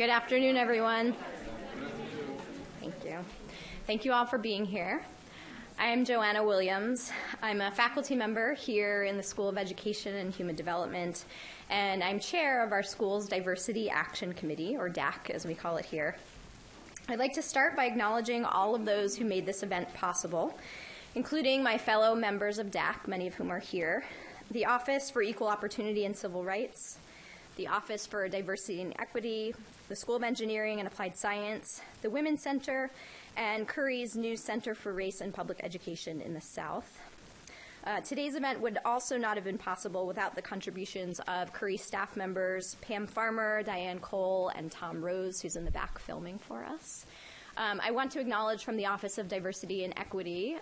Good afternoon, everyone. Thank you. Thank you all for being here. I'm Joanna Williams. I'm a faculty member here in the School of Education and Human Development, and I'm chair of our school's Diversity Action Committee, or DAC as we call it here. I'd like to start by acknowledging all of those who made this event possible, including my fellow members of DAC, many of whom are here, the Office for Equal Opportunity and Civil Rights, the Office for Diversity and Equity, the School of Engineering and Applied Science, the Women's Center, and Curry's new Center for Race and Public Education in the South. Today's event would also not have been possible without the contributions of Curry staff members Pam Farmer, Diane Cole, and Tom Rose, who's in the back filming for us. I want to acknowledge from the Office of Diversity and Equity,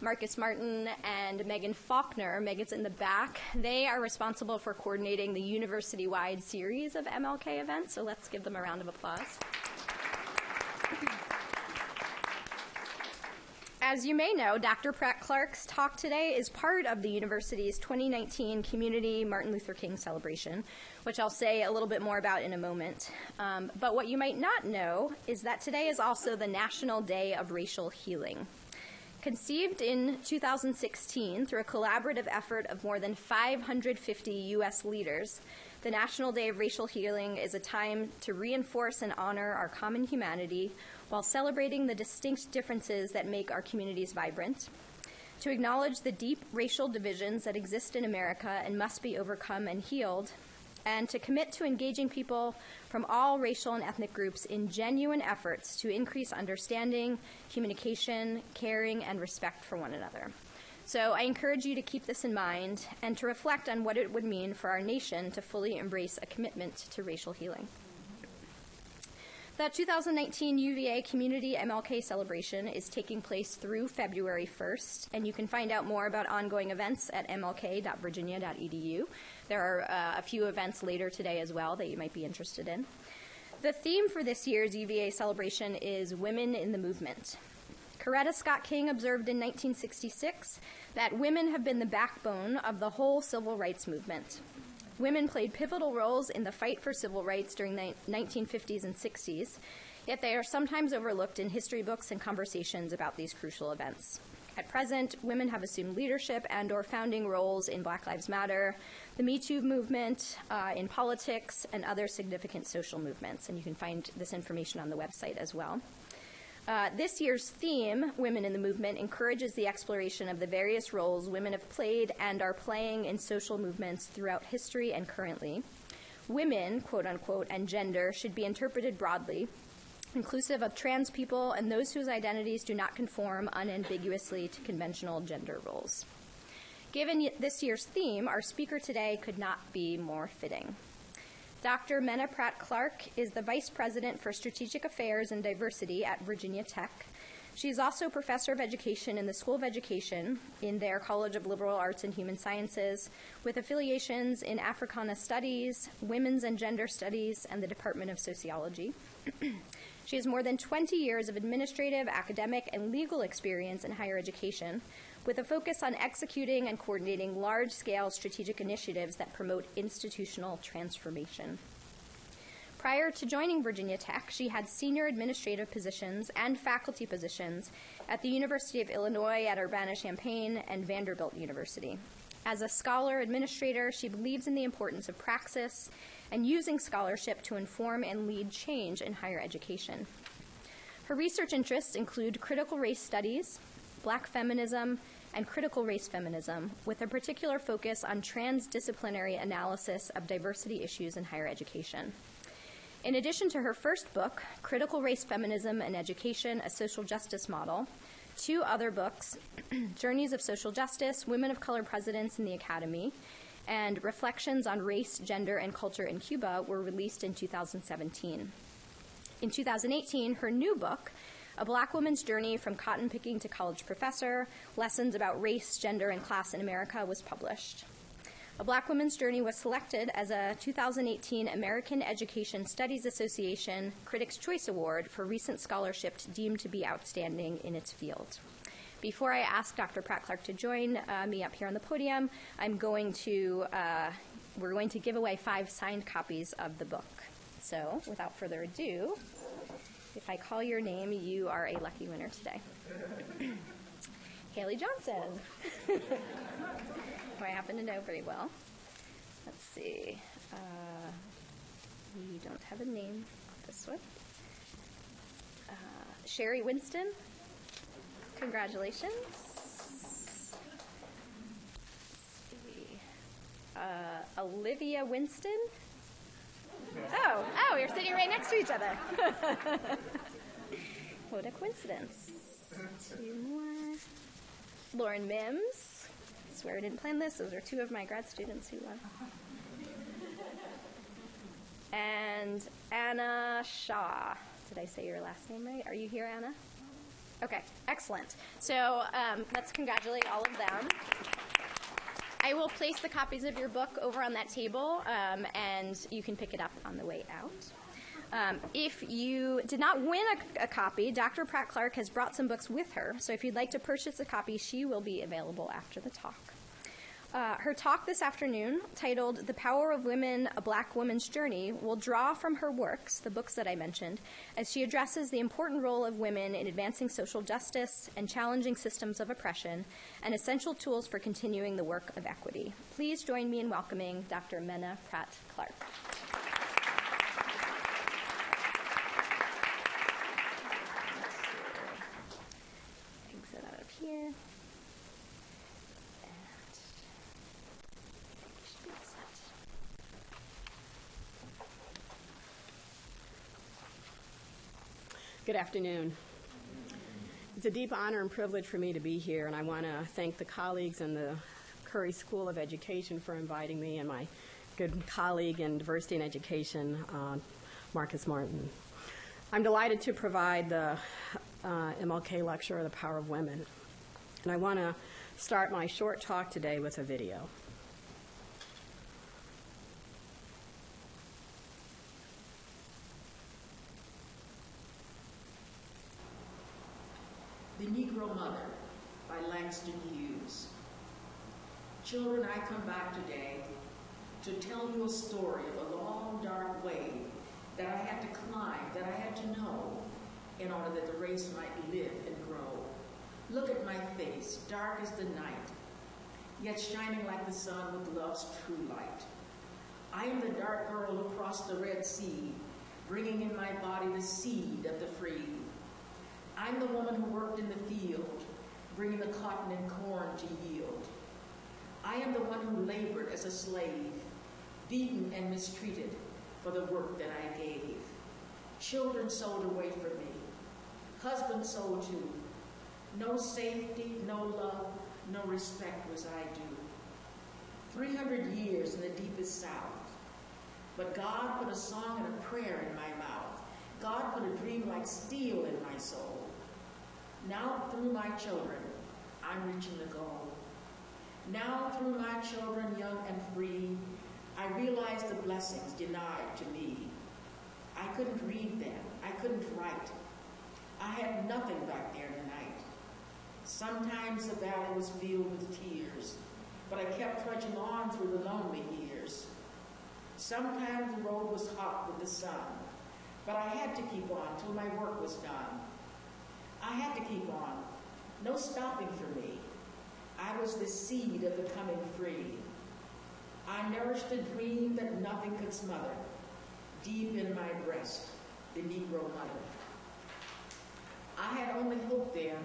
Marcus Martin and Megan Faulkner. Megan's in the back. They are responsible for coordinating the university-wide series of MLK events, so let's give them a round of applause. As you may know, Dr. Pratt-Clarke's talk today is part of the university's 2019 Community Martin Luther King celebration, which I'll say a little bit more about in a moment. But what you might not know is that today is also the National Day of Racial Healing. Conceived in 2016 through a collaborative effort of more than 550 U.S. leaders, the National Day of Racial Healing is a time to reinforce and honor our common humanity while celebrating the distinct differences that make our communities vibrant, to acknowledge the deep racial divisions that exist in America and must be overcome and healed, and to commit to engaging people from all racial and ethnic groups in genuine efforts to increase understanding, communication, caring, and respect for one another. So I encourage you to keep this in mind and to reflect on what it would mean for our nation to fully embrace a commitment to racial healing. The 2019 UVA Community MLK celebration is taking place through February 1st, and you can find out more about ongoing events at mlk.virginia.edu. There are a few events later today as well that you might be interested in. The theme for this year's UVA celebration is Women in the Movement. Coretta Scott King observed in 1966 that women have been the backbone of the whole civil rights movement. Women played pivotal roles in the fight for civil rights during the 1950s and 60s, yet they are sometimes overlooked in history books and conversations about these crucial events. At present, women have assumed leadership and/or founding roles in Black Lives Matter, the Me Too movement, in politics, and other significant social movements, and you can find this information on the website as well. This year's theme, Women in the Movement, encourages the exploration of the various roles women have played and are playing in social movements throughout history and currently. Women, quote unquote, and gender should be interpreted broadly, inclusive of trans people and those whose identities do not conform unambiguously to conventional gender roles. Given this year's theme, our speaker today could not be more fitting. Dr. Menah Pratt-Clarke is the Vice President for Strategic Affairs and Diversity at Virginia Tech. She's also Professor of Education in the School of Education in their College of Liberal Arts and Human Sciences, with affiliations in Africana Studies, Women's and Gender Studies, and the Department of Sociology. She has more than 20 years of administrative, academic, and legal experience in higher education, with a focus on executing and coordinating large-scale strategic initiatives that promote institutional transformation. Prior to joining Virginia Tech, she had senior administrative positions and faculty positions at the University of Illinois at Urbana-Champaign and Vanderbilt University. As a scholar administrator, she believes in the importance of praxis and using scholarship to inform and lead change in higher education. Her research interests include critical race studies, Black feminism, and critical race feminism, with a particular focus on transdisciplinary analysis of diversity issues in higher education. In addition to her first book, Critical Race Feminism and Education, A Social Justice Model, two other books, Journeys of Social Justice, Women of Color Presidents in the Academy, and Reflections on Race, Gender, and Culture in Cuba were released in 2017. In 2018, her new book, A Black Woman's Journey from Cotton Picking to College Professor, Lessons About Race, Gender, and Class in America was published. A Black Woman's Journey was selected as a 2018 American Education Studies Association Critics' Choice Award for recent scholarship deemed to be outstanding in its field. Before I ask Dr. Pratt-Clarke to join me up here on the podium, we're going to give away 5 signed copies of the book. So, without further ado, if I call your name, you are a lucky winner today. Haley Johnson, who I happen to know pretty well. Let's see. We don't have a name on this one. Sherry Winston, congratulations. Olivia Winston. Oh, you're sitting right next to each other. What a coincidence. 2 more. Lauren Mims. I swear I didn't plan this. Those are 2 of my grad students who won. And Anna Shaw. Did I say your last name right? Are you here, Anna? Okay, excellent. So let's congratulate all of them. I will place the copies of your book over on that table, and you can pick it up on the way out. If you did not win a copy, Dr. Pratt-Clarke has brought some books with her, so if you'd like to purchase a copy, she will be available after the talk. Her talk this afternoon, titled The Power of Women, A Black Woman's Journey, will draw from her works, the books that I mentioned, as she addresses the important role of women in advancing social justice and challenging systems of oppression and essential tools for continuing the work of equity. Please join me in welcoming Dr. Menah Pratt-Clarke. Exit out of here. Good afternoon. It's a deep honor and privilege for me to be here, and I want to thank the colleagues in the Curry School of Education for inviting me, and my good colleague in Diversity and Education, Marcus Martin. I'm delighted to provide the MLK lecture, The Power of Women, and I want to start my short talk today with a video. The Negro Mother by Langston Hughes. Children, I come back today to tell you a story of a long, dark way that I had to climb, that I had to know in order that the race might live and grow. Look at my face, dark as the night, yet shining like the sun with love's true light. I am the dark girl who crossed the Red Sea, bringing in my body the seed of the free. I'm the woman who worked in the field, bringing the cotton and corn to yield. I am the one who labored as a slave, beaten and mistreated for the work that I gave. Children sold away from me. Husbands sold too. No safety, no love, no respect was I due. 300 years in the deepest South. But God put a song and a prayer in my mouth. God put a dream like steel in my soul. Now through my children, I'm reaching the goal. Now through my children, young and free, I realize the blessings denied to me. I couldn't read then, I couldn't write. I had nothing back there tonight. Sometimes the valley was filled with tears, but I kept trudging on through the lonely years. Sometimes the road was hot with the sun, but I had to keep on till my work was done. I had to keep on, no stopping for me. I was the seed of the coming free. I nourished a dream that nothing could smother. Deep in my breast, the Negro Mother. I had only hope then,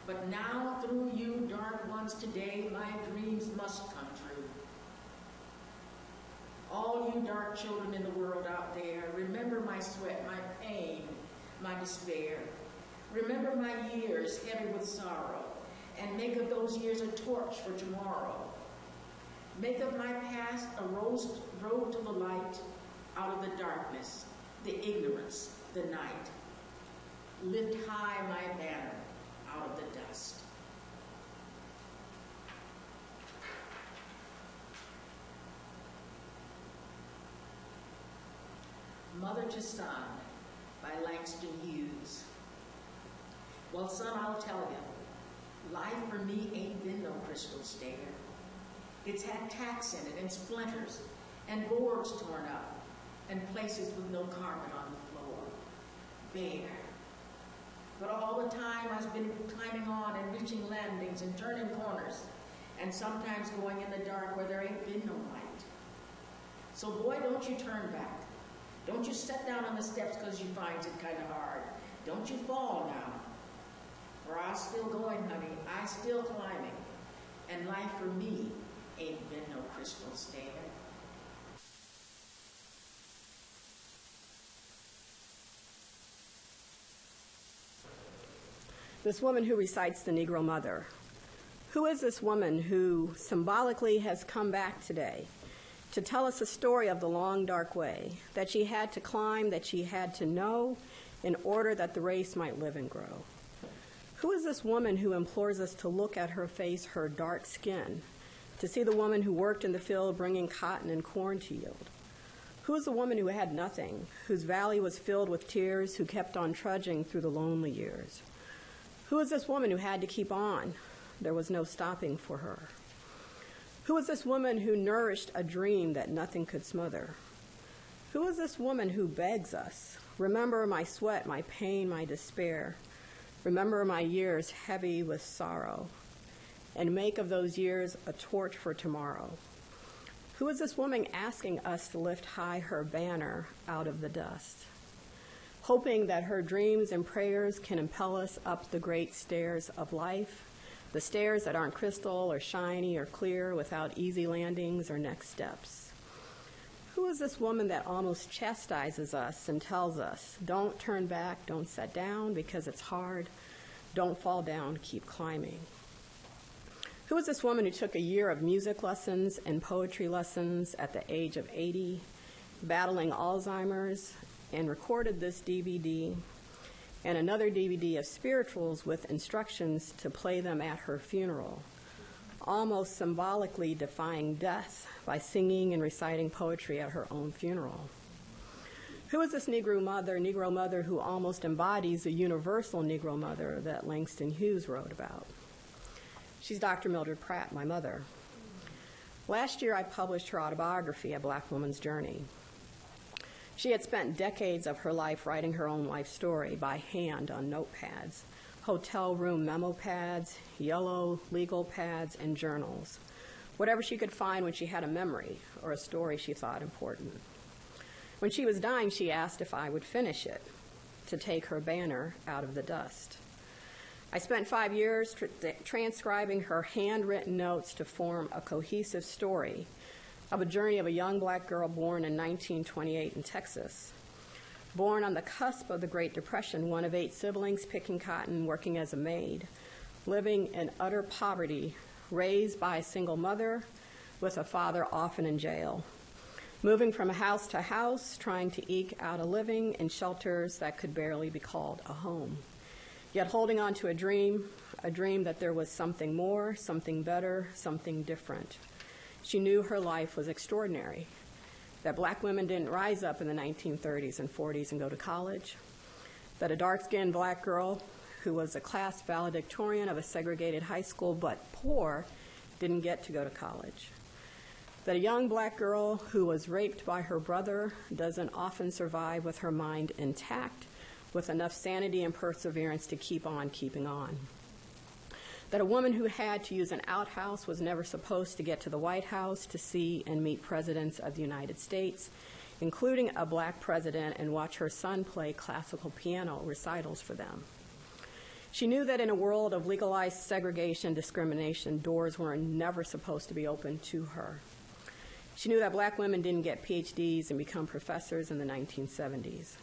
but now through you dark ones today, my dreams must come true. All you dark children in the world out there, remember my sweat, my pain, my despair. Remember my years heavy with sorrow, and make of those years a torch for tomorrow. Make of my past a road to the light, out of the darkness, the ignorance, the night. Lift high my banner out of the dust. Mother to Son by Langston Hughes. Well, son, I'll tell you, life for me ain't been no crystal stair. It's had tacks in it and splinters and boards torn up and places with no carpet on the floor, bare. But all the time I've been climbing on and reaching landings and turning corners, and sometimes going in the dark where there ain't been no light. So boy, don't you turn back. Don't you sit down on the steps because you finds it kind of hard. Don't you fall now. For I still going, honey, I still climbing. And life for me ain't been no crystal stair. This woman who recites the Negro Mother. Who is this woman who symbolically has come back today to tell us a story of the long, dark way that she had to climb, that she had to know in order that the race might live and grow? Who is this woman who implores us to look at her face, her dark skin, to see the woman who worked in the field bringing cotton and corn to yield? Who is the woman who had nothing, whose valley was filled with tears, who kept on trudging through the lonely years? Who is this woman who had to keep on? There was no stopping for her. Who is this woman who nourished a dream that nothing could smother? Who is this woman who begs us, remember my sweat, my pain, my despair. Remember my years heavy with sorrow, and make of those years a torch for tomorrow. Who is this woman asking us to lift high her banner out of the dust, hoping that her dreams and prayers can impel us up the great stairs of life, the stairs that aren't crystal or shiny or clear without easy landings or next steps? Who is this woman that almost chastises us and tells us, don't turn back, don't sit down because it's hard, don't fall down, keep climbing? Who is this woman who took a year of music lessons and poetry lessons at the age of 80, battling Alzheimer's, and recorded this DVD and another DVD of spirituals with instructions to play them at her funeral, almost symbolically defying death by singing and reciting poetry at her own funeral? Who is this Negro Mother who almost embodies the universal Negro Mother that Langston Hughes wrote about? She's Dr. Mildred Pratt, my mother. Last year I published her autobiography, A Black Woman's Journey. She had spent decades of her life writing her own life story by hand on notepads, hotel room memo pads, yellow legal pads, and journals, whatever she could find when she had a memory or a story she thought important. When she was dying, she asked if I would finish it, to take her banner out of the dust. I spent 5 years transcribing her handwritten notes to form a cohesive story of a journey of a young black girl born in 1928 in Texas. Born on the cusp of the Great Depression, one of 8 siblings, picking cotton, working as a maid, living in utter poverty, raised by a single mother with a father often in jail, moving from house to house, trying to eke out a living in shelters that could barely be called a home, yet holding on to a dream that there was something more, something better, something different. She knew her life was extraordinary, that black women didn't rise up in the 1930s and 40s and go to college, that a dark-skinned black girl who was a class valedictorian of a segregated high school but poor didn't get to go to college, that a young black girl who was raped by her brother doesn't often survive with her mind intact, with enough sanity and perseverance to keep on keeping on, that a woman who had to use an outhouse was never supposed to get to the White House to see and meet presidents of the United States, including a black president, and watch her son play classical piano recitals for them. She knew that in a world of legalized segregation, discrimination, doors were never supposed to be open to her. She knew that black women didn't get PhDs and become professors in the 1970s.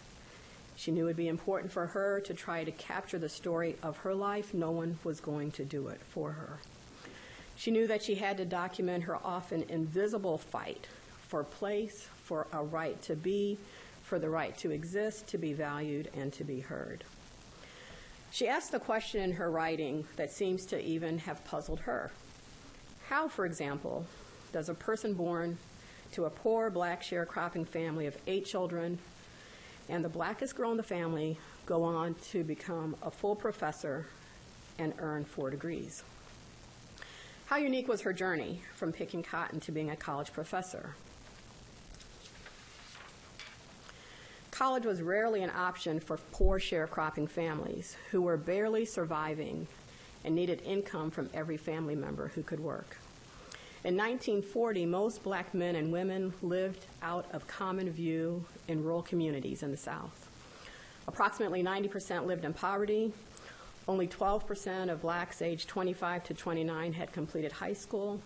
She knew it would be important for her to try to capture the story of her life. No one was going to do it for her. She knew that she had to document her often invisible fight for place, for a right to be, for the right to exist, to be valued, and to be heard. She asked the question in her writing that seems to even have puzzled her. How, for example, does a person born to a poor black sharecropping family of 8 children and the blackest girl in the family go on to become a full professor and earn 4 degrees? How unique was her journey from picking cotton to being a college professor? college was rarely an option for poor sharecropping families who were barely surviving and needed income from every family member who could work. In 1940, most black men and women lived out of common view in rural communities in the South. Approximately 90% lived in poverty. Only 12% of blacks aged 25 to 29 had completed high school,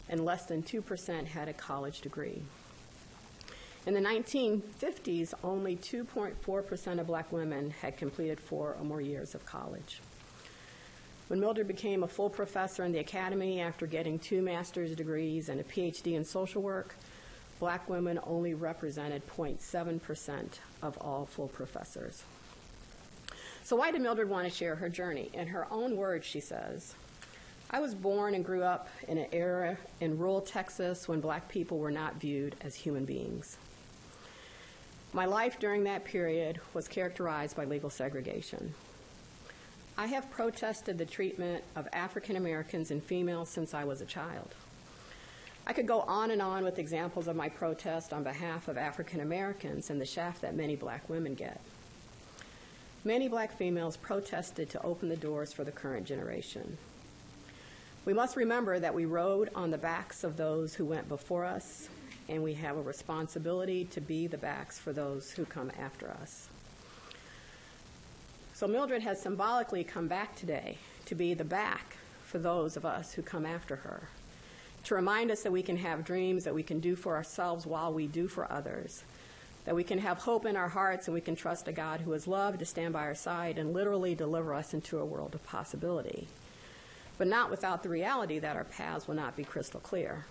and less than 2% had a college degree. In the 1950s, only 2.4% of black women had completed 4 or more years of college. When Mildred became a full professor in the academy after getting 2 master's degrees and a PhD in social work, black women only represented 0.7% of all full professors. So why did Mildred want to share her journey? In her own words, she says, "I was born and grew up in an era in rural Texas when black people were not viewed as human beings. My life during that period was characterized by legal segregation. I have protested the treatment of African Americans and females since I was a child. I could go on and on with examples of my protest on behalf of African Americans and the shaft that many black women get. Many black females protested to open the doors for the current generation. We must remember that we rode on the backs of those who went before us, and we have a responsibility to be the backs for those who come after us." So Mildred has symbolically come back today to be the back for those of us who come after her, to remind us that we can have dreams, that we can do for ourselves while we do for others, that we can have hope in our hearts and we can trust a God who is love to stand by our side and literally deliver us into a world of possibility, but not without the reality that our paths will not be crystal clear.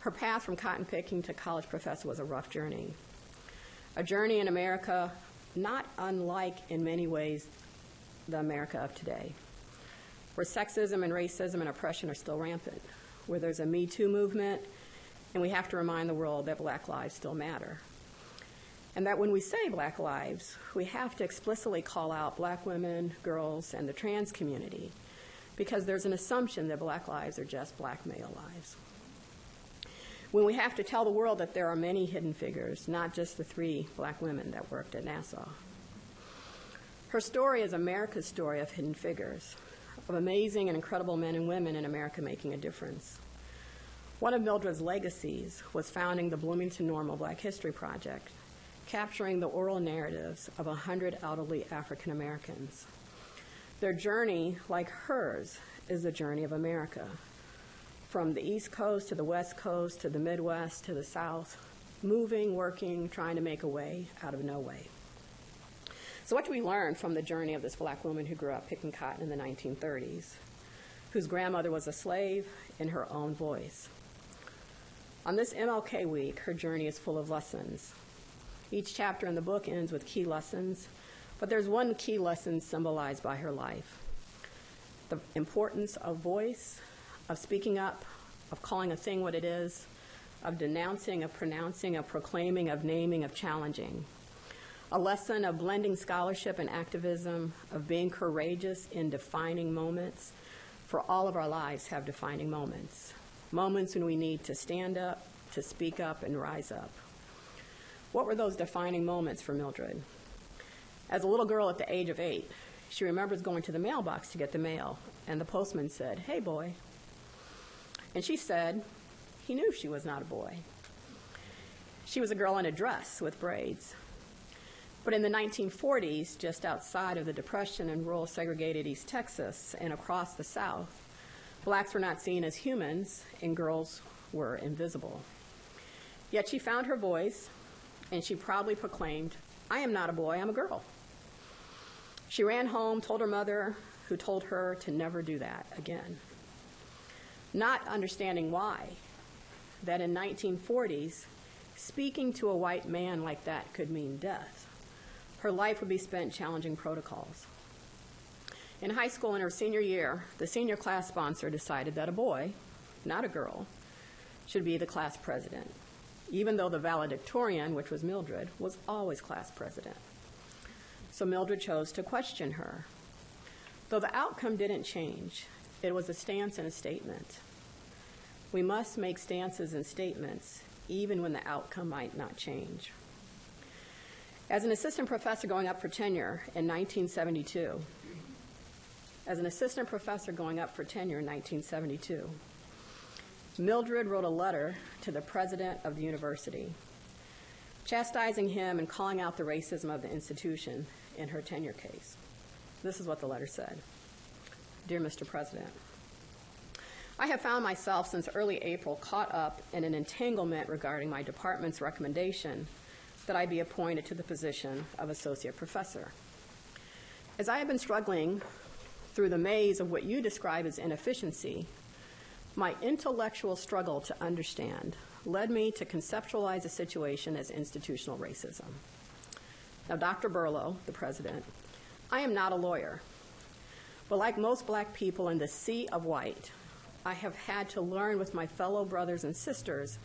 Her path from cotton picking to college professor was a rough journey, a journey in America not unlike in many ways the America of today, where sexism and racism and oppression are still rampant, where there's a Me Too movement, and we have to remind the world that black lives still matter. And that when we say black lives, we have to explicitly call out black women, girls, and the trans community, because there's an assumption that black lives are just black male lives. When we have to tell the world that there are many hidden figures, not just the 3 black women that worked at Nassau. Her story is America's story of hidden figures, of amazing and incredible men and women in America making a difference. One of Mildred's legacies was founding the Bloomington Normal Black History Project, capturing the oral narratives of 100 elderly African Americans. Their journey, like hers, is the journey of America. From the East Coast to the West Coast to the Midwest to the South, moving, working, trying to make a way out of no way. So what do we learn from the journey of this black woman who grew up picking cotton in the 1930s, whose grandmother was a slave in her own voice? On this MLK week, her journey is full of lessons. Each chapter in the book ends with key lessons, but there's one key lesson symbolized by her life: the importance of voice, of speaking up, of calling a thing what it is, of denouncing, of pronouncing, of proclaiming, of naming, of challenging. A lesson of blending scholarship and activism, of being courageous in defining moments, for all of our lives have defining moments. Moments when we need to stand up, to speak up, and rise up. What were those defining moments for Mildred? As a little girl at the age of 8, she remembers going to the mailbox to get the mail, and the postman said, "Hey, boy." And she said he knew she was not a boy. She was a girl in a dress with braids. But in the 1940s, just outside of the Depression in rural segregated East Texas and across the South, blacks were not seen as humans and girls were invisible. Yet she found her voice and she proudly proclaimed, "I am not a boy, I'm a girl." She ran home, told her mother, who told her to never do that again. Not understanding why, that in 1940s, speaking to a white man like that could mean death. Her life would be spent challenging protocols. In high school in her senior year, the senior class sponsor decided that a boy, not a girl, should be the class president, even though the valedictorian, which was Mildred, was always class president. So Mildred chose to question her. Though the outcome didn't change, it was a stance and a statement. We must make stances and statements even when the outcome might not change. As an assistant professor going up for tenure in 1972, Mildred wrote a letter to the president of the university, chastising him and calling out the racism of the institution in her tenure case. This is what the letter said. Dear Mr. President, I have found myself since early April caught up in an entanglement regarding my department's recommendation that I be appointed to the position of associate professor. As I have been struggling through the maze of what you describe as inefficiency, my intellectual struggle to understand led me to conceptualize the situation as institutional racism. Now, Dr. Berlow, the president, I am not a lawyer, but like most black people in the sea of white, I have had to learn with my fellow brothers and sisters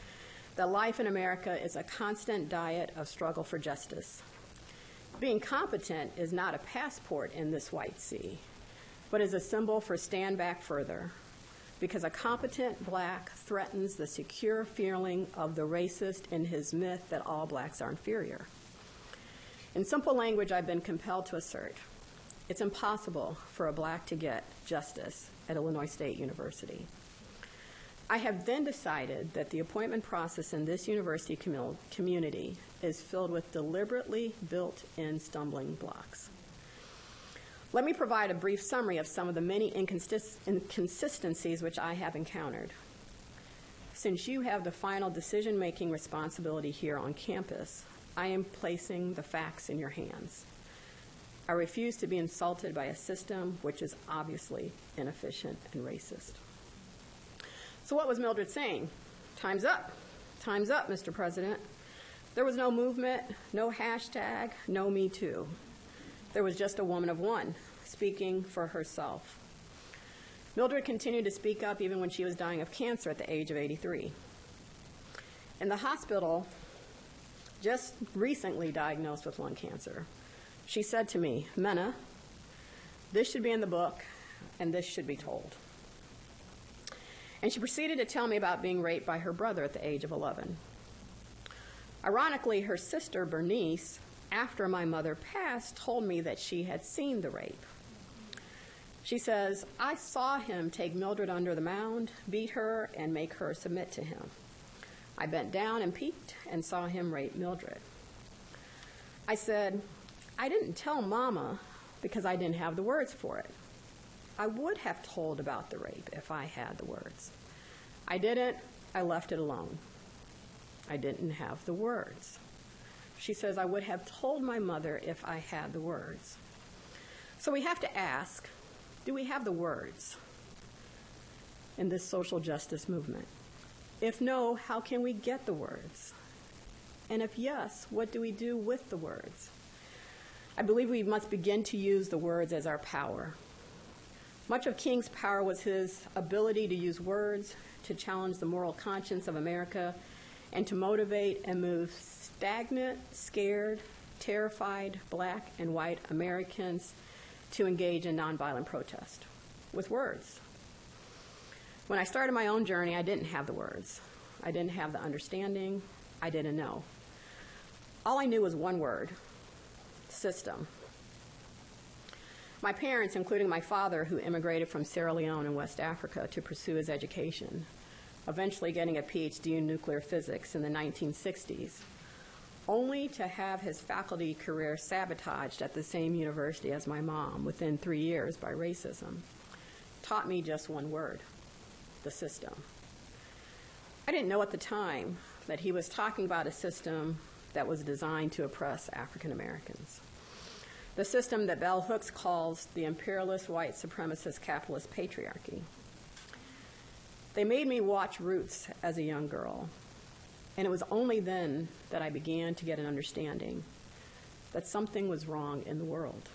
that life in America is a constant diet of struggle for justice. Being competent is not a passport in this white sea, but is a symbol for stand back further, because a competent black threatens the secure feeling of the racist in his myth that all blacks are inferior. In simple language, I've been compelled to assert, it's impossible for a black to get justice at Illinois State University. I have then decided that the appointment process in this university community is filled with deliberately built-in stumbling blocks. Let me provide a brief summary of some of the many inconsistencies which I have encountered. Since you have the final decision-making responsibility here on campus, I am placing the facts in your hands. I refuse to be insulted by a system which is obviously inefficient and racist. So what was Mildred saying? Time's up. Time's up, Mr. President. There was no movement, no hashtag, no Me Too. There was just a woman of one, speaking for herself. Mildred continued to speak up even when she was dying of cancer at the age of 83. In the hospital, just recently diagnosed with lung cancer, she said to me, Menah, this should be in the book, and this should be told. And she proceeded to tell me about being raped by her brother at the age of 11. Ironically, her sister, Bernice, after my mother passed, told me that she had seen the rape. She says, I saw him take Mildred under the mound, beat her, and make her submit to him. I bent down and peeked and saw him rape Mildred. I said, I didn't tell Mama because I didn't have the words for it. I would have told about the rape if I had the words. I didn't. I left it alone. I didn't have the words. She says, I would have told my mother if I had the words. So we have to ask, do we have the words in this social justice movement? If no, how can we get the words? And if yes, what do we do with the words? I believe we must begin to use the words as our power. Much of King's power was his ability to use words to challenge the moral conscience of America and to motivate and move stagnant, scared, terrified black and white Americans to engage in nonviolent protest with words. When I started my own journey, I didn't have the words. I didn't have the understanding. I didn't know. All I knew was one word: system. My parents, including my father, who immigrated from Sierra Leone in West Africa to pursue his education, eventually getting a PhD in nuclear physics in the 1960s, only to have his faculty career sabotaged at the same university as my mom within 3 years by racism, taught me just one word: the system. I didn't know at the time that he was talking about a system that was designed to oppress African Americans. The system that Bell Hooks calls the imperialist, white, supremacist, capitalist patriarchy. They made me watch Roots as a young girl, and it was only then that I began to get an understanding that something was wrong in the world.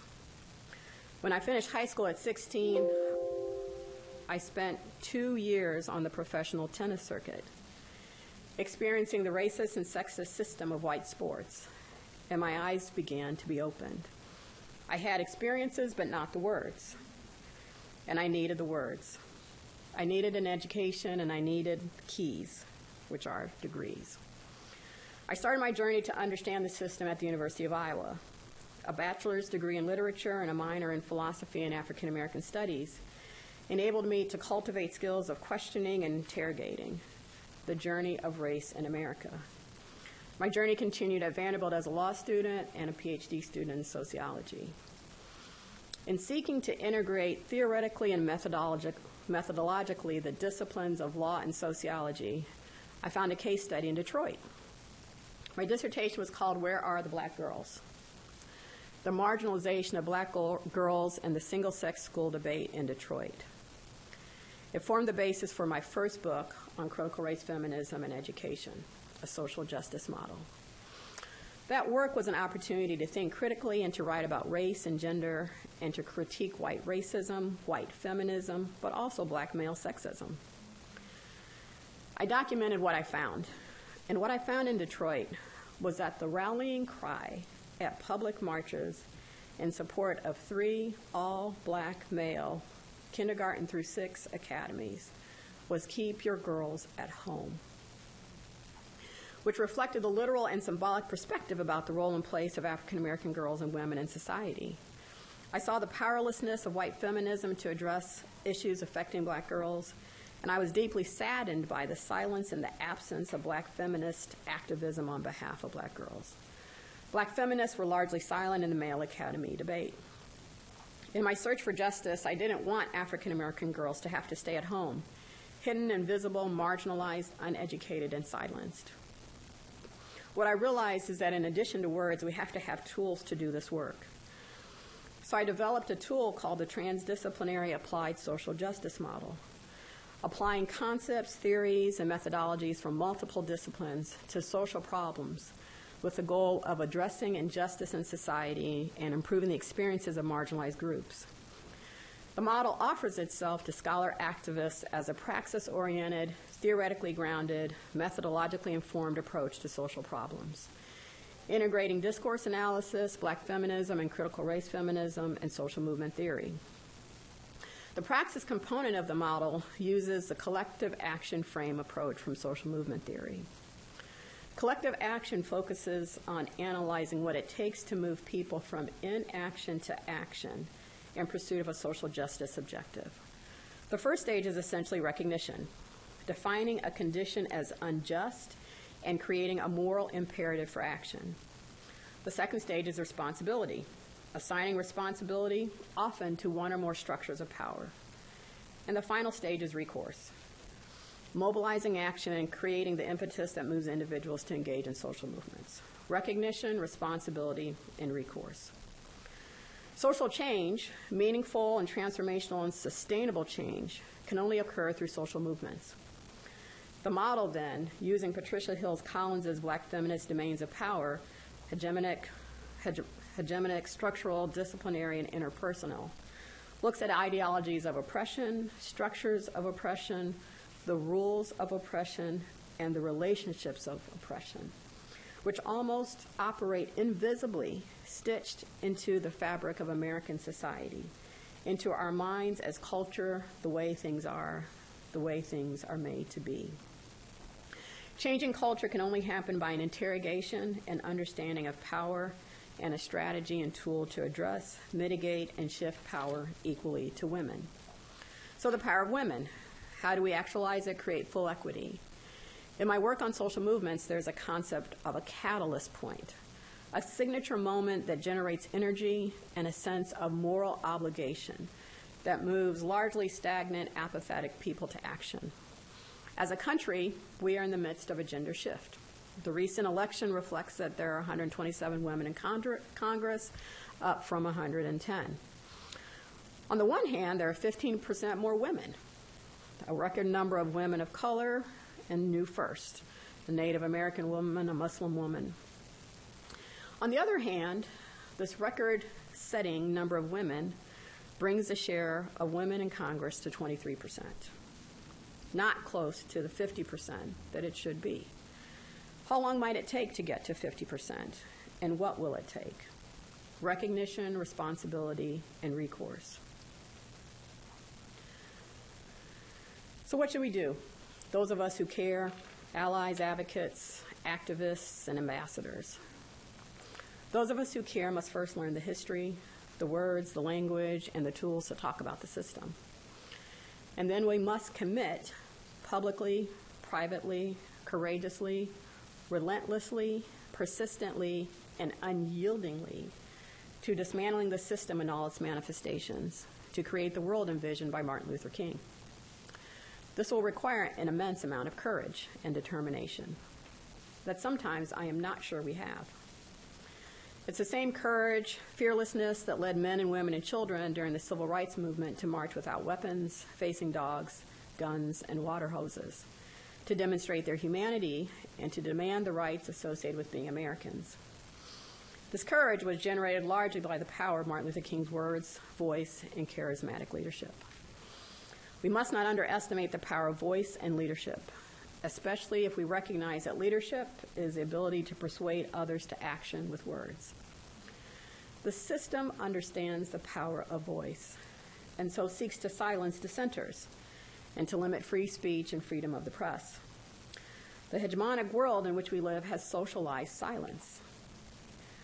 When I finished high school at 16, I spent 2 years on the professional tennis circuit, experiencing the racist and sexist system of white sports, and my eyes began to be opened. I had experiences, but not the words, and I needed the words. I needed an education, and I needed keys, which are degrees. I started my journey to understand the system at the University of Iowa. A bachelor's degree in literature and a minor in philosophy and African American studies enabled me to cultivate skills of questioning and interrogating the journey of race in America. My journey continued at Vanderbilt as a law student and a PhD student in sociology. In seeking to integrate theoretically and methodologically the disciplines of law and sociology, I found a case study in Detroit. My dissertation was called "Where Are the Black Girls? The Marginalization of Black Girls and the Single-Sex School Debate in Detroit." It formed the basis for my first book on critical race feminism and education, a social justice model. That work was an opportunity to think critically and to write about race and gender and to critique white racism, white feminism, but also black male sexism. I documented what I found. And what I found in Detroit was that the rallying cry at public marches in support of 3 all-black male kindergarten through 6 academies was "Keep your girls at home," which reflected the literal and symbolic perspective about the role and place of African American girls and women in society. I saw the powerlessness of white feminism to address issues affecting black girls, and I was deeply saddened by the silence and the absence of black feminist activism on behalf of black girls. Black feminists were largely silent in the male academy debate. In my search for justice, I didn't want African American girls to have to stay at home, hidden, invisible, marginalized, uneducated, and silenced. What I realized is that in addition to words, we have to have tools to do this work. So I developed a tool called the Transdisciplinary Applied Social Justice Model, applying concepts, theories, and methodologies from multiple disciplines to social problems with the goal of addressing injustice in society and improving the experiences of marginalized groups. The model offers itself to scholar activists as a praxis-oriented, theoretically grounded, methodologically informed approach to social problems, integrating discourse analysis, black feminism and critical race feminism, and social movement theory. The praxis component of the model uses the collective action frame approach from social movement theory. Collective action focuses on analyzing what it takes to move people from inaction to action in pursuit of a social justice objective. The first stage is essentially recognition, defining a condition as unjust and creating a moral imperative for action. The second stage is responsibility, assigning responsibility often to one or more structures of power. And the final stage is recourse, mobilizing action and creating the impetus that moves individuals to engage in social movements. Recognition, responsibility, and recourse. Social change, meaningful and transformational and sustainable change, can only occur through social movements. The model then, using Patricia Hill Collins' black feminist domains of power, hegemonic, structural, disciplinary, and interpersonal, looks at ideologies of oppression, structures of oppression, the rules of oppression, and the relationships of oppression, which almost operate invisibly, stitched into the fabric of American society, into our minds as culture, the way things are made to be. Changing culture can only happen by an interrogation and understanding of power and a strategy and tool to address, mitigate, and shift power equally to women. So the power of women. How do we actualize it, create full equity? In my work on social movements, there's a concept of a catalyst point, a signature moment that generates energy and a sense of moral obligation that moves largely stagnant, apathetic people to action. As a country, we are in the midst of a gender shift. The recent election reflects that there are 127 women in Congress, up from 110. On the one hand, there are 15% more women, a record number of women of color, and new first, a Native American woman, a Muslim woman. On the other hand, this record-setting number of women brings the share of women in Congress to 23%, not close to the 50% that it should be. How long might it take to get to 50%, and what will it take? Recognition, responsibility, and recourse. So what should we do? Those of us who care, allies, advocates, activists, and ambassadors. Those of us who care must first learn the history, the words, the language, and the tools to talk about the system. And then we must commit publicly, privately, courageously, relentlessly, persistently, and unyieldingly to dismantling the system in all its manifestations, to create the world envisioned by Martin Luther King. This will require an immense amount of courage and determination that sometimes I am not sure we have. It's the same courage, fearlessness that led men and women and children during the civil rights movement to march without weapons, facing dogs, guns, and water hoses, to demonstrate their humanity and to demand the rights associated with being Americans. This courage was generated largely by the power of Martin Luther King's words, voice, and charismatic leadership. We must not underestimate the power of voice and leadership, especially if we recognize that leadership is the ability to persuade others to action with words. The system understands the power of voice, and so seeks to silence dissenters and to limit free speech and freedom of the press. The hegemonic world in which we live has socialized silence.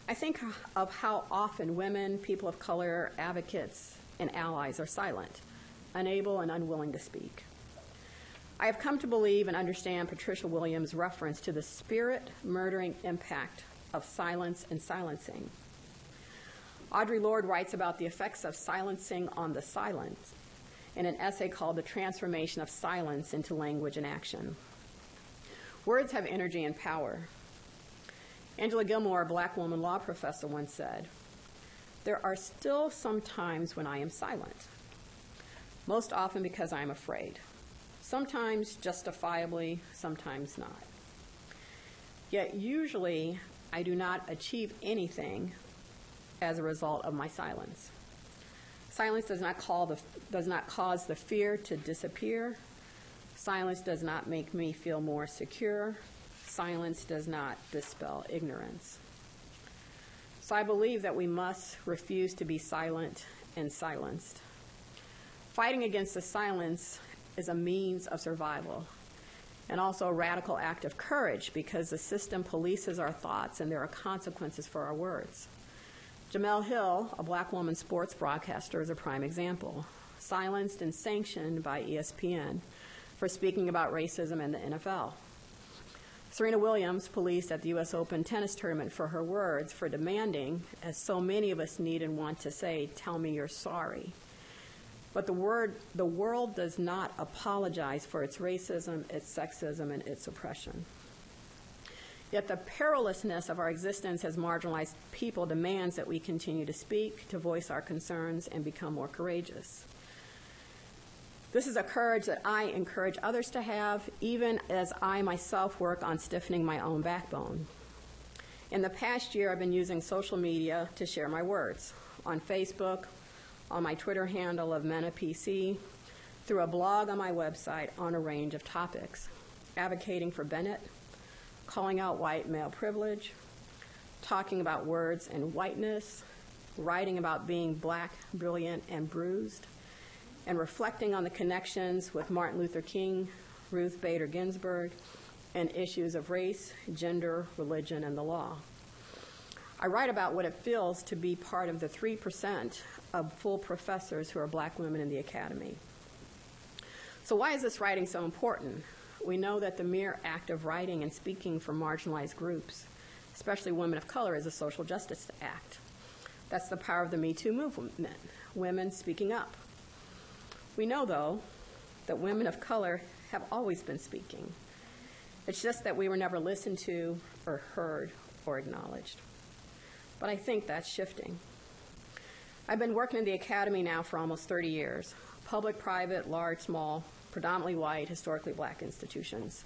I think of how often women, people of color, advocates, and allies are silent, unable and unwilling to speak. I have come to believe and understand Patricia Williams' reference to the spirit-murdering impact of silence and silencing. Audre Lorde writes about the effects of silencing on the silent in an essay called The Transformation of Silence into Language and Action. Words have energy and power. Angela Gilmore, a black woman law professor, once said, "There are still some times when I am silent, most often because I am afraid. Sometimes justifiably, sometimes not. Yet usually I do not achieve anything as a result of my silence. Silence does not cause the fear to disappear. Silence does not make me feel more secure. Silence does not dispel ignorance." So I believe that we must refuse to be silent and silenced. Fighting against the silence is a means of survival and also a radical act of courage because the system polices our thoughts and there are consequences for our words. Jemele Hill, a black woman sports broadcaster, is a prime example, silenced and sanctioned by ESPN for speaking about racism in the NFL. Serena Williams policed at the U.S. Open tennis tournament for her words, for demanding, as so many of us need and want to say, "Tell me you're sorry." But the world does not apologize for its racism, its sexism, and its oppression. Yet the perilousness of our existence as marginalized people demands that we continue to speak, to voice our concerns, and become more courageous. This is a courage that I encourage others to have, even as I myself work on stiffening my own backbone. In the past year, I've been using social media to share my words, on Facebook, on my Twitter handle of Menah PC, through a blog on my website on a range of topics, advocating for Bennett, calling out white male privilege, talking about words and whiteness, writing about being black, brilliant, and bruised, and reflecting on the connections with Martin Luther King, Ruth Bader Ginsburg, and issues of race, gender, religion, and the law. I write about what it feels to be part of the 3% of full professors who are black women in the academy. So why is this writing so important? We know that the mere act of writing and speaking for marginalized groups, especially women of color, is a social justice act. That's the power of the Me Too movement, women speaking up. We know, though, that women of color have always been speaking. It's just that we were never listened to or heard or acknowledged. But I think that's shifting. I've been working in the academy now for almost 30 years, public, private, large, small, predominantly white, historically black institutions.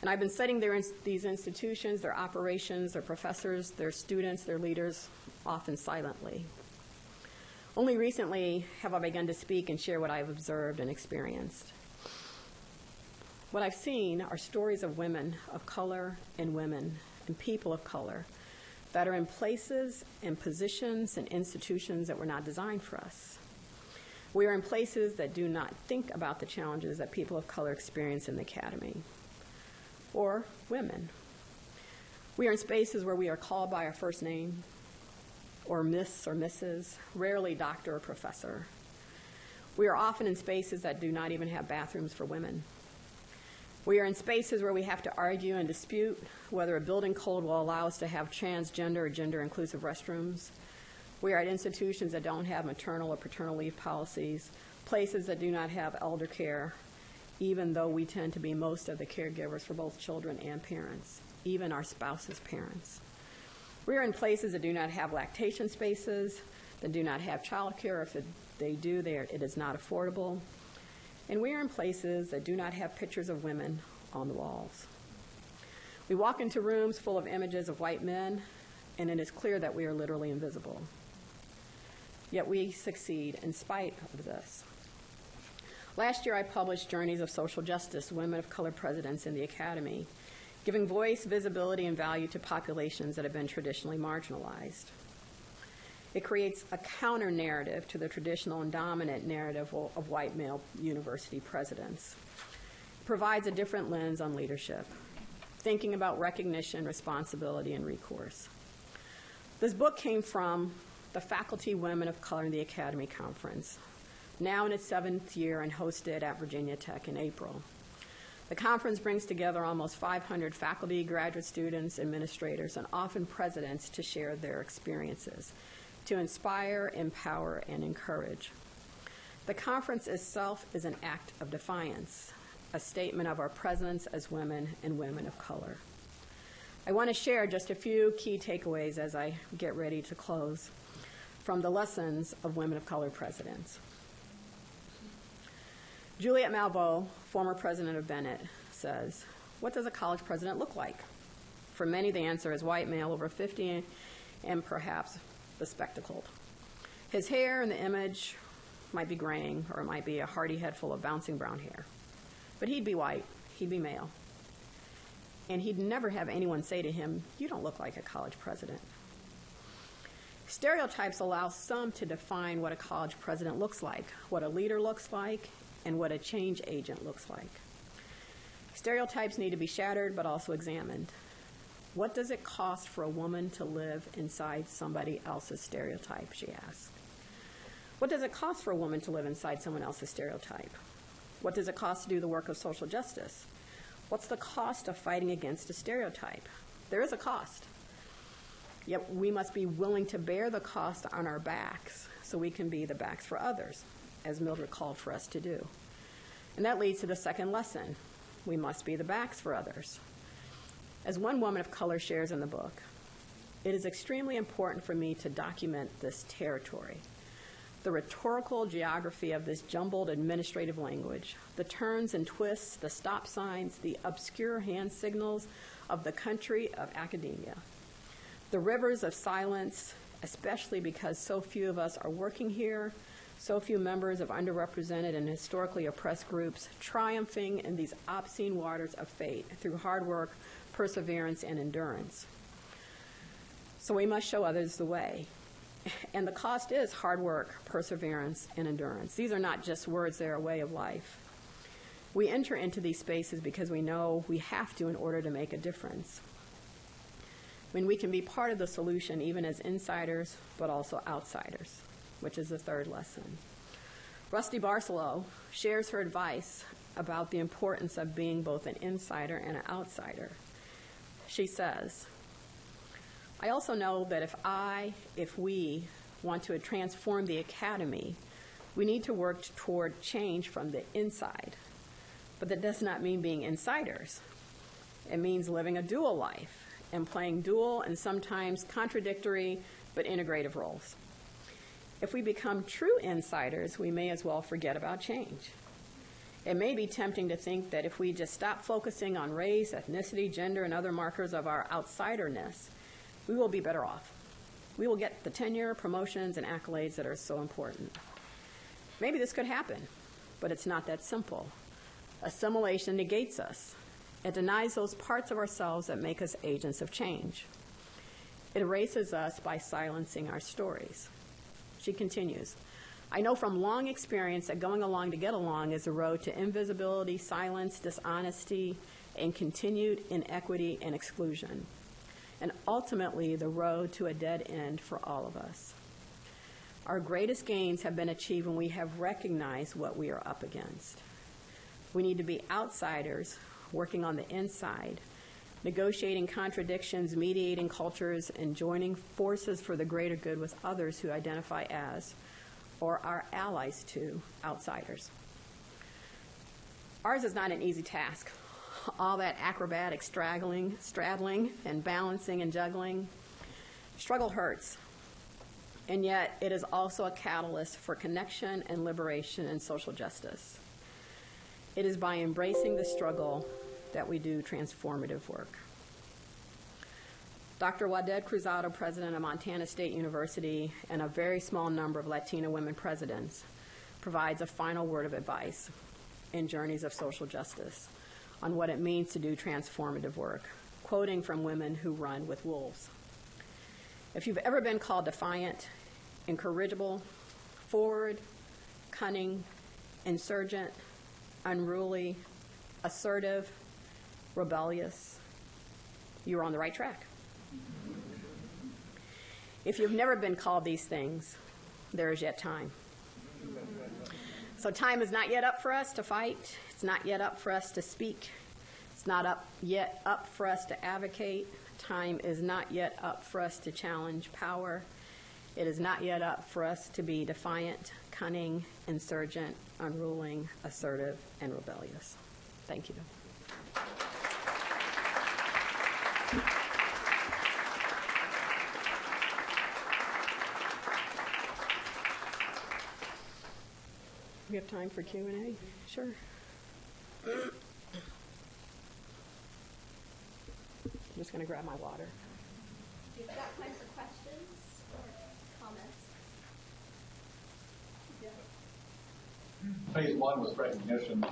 And I've been studying these institutions, their operations, their professors, their students, their leaders, often silently. Only recently have I begun to speak and share what I've observed and experienced. What I've seen are stories of women of color and women and people of color that are in places and positions and institutions that were not designed for us. We are in places that do not think about the challenges that people of color experience in the academy. or women. We are in spaces where we are called by our first name, or Miss or Mrs., rarely doctor or professor. We are often in spaces that do not even have bathrooms for women. We are in spaces where we have to argue and dispute whether a building code will allow us to have transgender or gender-inclusive restrooms. We are at institutions that don't have maternal or paternal leave policies, places that do not have elder care, even though we tend to be most of the caregivers for both children and parents, even our spouses' parents. We are in places that do not have lactation spaces, that do not have child care. If they do, it is not affordable. And we are in places that do not have pictures of women on the walls. We walk into rooms full of images of white men, and it is clear that we are literally invisible. Yet we succeed in spite of this. Last year, I published Journeys of Social Justice, Women of Color Presidents in the Academy, giving voice, visibility, and value to populations that have been traditionally marginalized. It creates a counter-narrative to the traditional and dominant narrative of white male university presidents. It provides a different lens on leadership, thinking about recognition, responsibility, and recourse. This book came from the Faculty Women of Color in the Academy Conference, now in its 7th year and hosted at Virginia Tech in April. The conference brings together almost 500 faculty, graduate students, administrators, and often presidents to share their experiences, to inspire, empower, and encourage. The conference itself is an act of defiance, a statement of our presence as women and women of color. I want to share just a few key takeaways as I get ready to close from the lessons of women of color presidents. Juliette Malveaux, former president of Bennett, says, "What does a college president look like?" For many, the answer is white male over 50 and perhaps bespectacled. His hair in the image might be graying, or it might be a hearty head full of bouncing brown hair. But he'd be white, he'd be male. And he'd never have anyone say to him, "You don't look like a college president." Stereotypes allow some to define what a college president looks like, what a leader looks like, and what a change agent looks like. Stereotypes need to be shattered but also examined. What does it cost for a woman to live inside somebody else's stereotype, she asked. What does it cost for a woman to live inside someone else's stereotype? What does it cost to do the work of social justice? What's the cost of fighting against a stereotype? There is a cost. Yet we must be willing to bear the cost on our backs so we can be the backs for others, as Mildred called for us to do. And that leads to the second lesson. We must be the backs for others. As one woman of color shares in the book, it is extremely important for me to document this territory, the rhetorical geography of this jumbled administrative language, the turns and twists, the stop signs, the obscure hand signals of the country of academia, the rivers of silence, especially because so few of us are working here, so few members of underrepresented and historically oppressed groups triumphing in these obscene waters of fate through hard work, perseverance, and endurance. So we must show others the way. And the cost is hard work, perseverance, and endurance. These are not just words, they're a way of life. We enter into these spaces because we know we have to in order to make a difference. When we can be part of the solution even as insiders, but also outsiders, which is the third lesson. Rusty Barcelow shares her advice about the importance of being both an insider and an outsider. She says, "I also know that if we want to transform the academy, we need to work toward change from the inside. But that does not mean being insiders. It means living a dual life and playing dual and sometimes contradictory but integrative roles. If we become true insiders, we may as well forget about change. It may be tempting to think that if we just stop focusing on race, ethnicity, gender, and other markers of our outsiderness, we will be better off. We will get the tenure, promotions, and accolades that are so important. Maybe this could happen, but it's not that simple. Assimilation negates us. It denies those parts of ourselves that make us agents of change. It erases us by silencing our stories." She continues, "I know from long experience that going along to get along is a road to invisibility, silence, dishonesty, in continued inequity and exclusion, and ultimately the road to a dead end for all of us. Our greatest gains have been achieved when we have recognized what we are up against. We need to be outsiders, working on the inside, negotiating contradictions, mediating cultures, and joining forces for the greater good with others who identify as, or are allies to, outsiders. Ours is not an easy task. All that acrobatic straddling, and balancing and juggling. Struggle hurts, and yet it is also a catalyst for connection and liberation and social justice. It is by embracing the struggle that we do transformative work. Dr. Waded Cruzado, president of Montana State University, and a very small number of Latina women presidents, provides a final word of advice in Journeys of Social Justice on what it means to do transformative work, quoting from Women Who Run with Wolves. If you've ever been called defiant, incorrigible, forward, cunning, insurgent, unruly, assertive, rebellious, you're on the right track. If you've never been called these things, there is yet time. So time is not yet up for us to fight. It's not yet up for us to speak. It's not yet up for us to advocate. Time is not yet up for us to challenge power. It is not yet up for us to be defiant, cunning, insurgent, unruling, assertive, and rebellious. Thank you. We have time for Q&A? Sure. I'm just going to grab my water. You've got time for questions or comments. Phase one was recognition.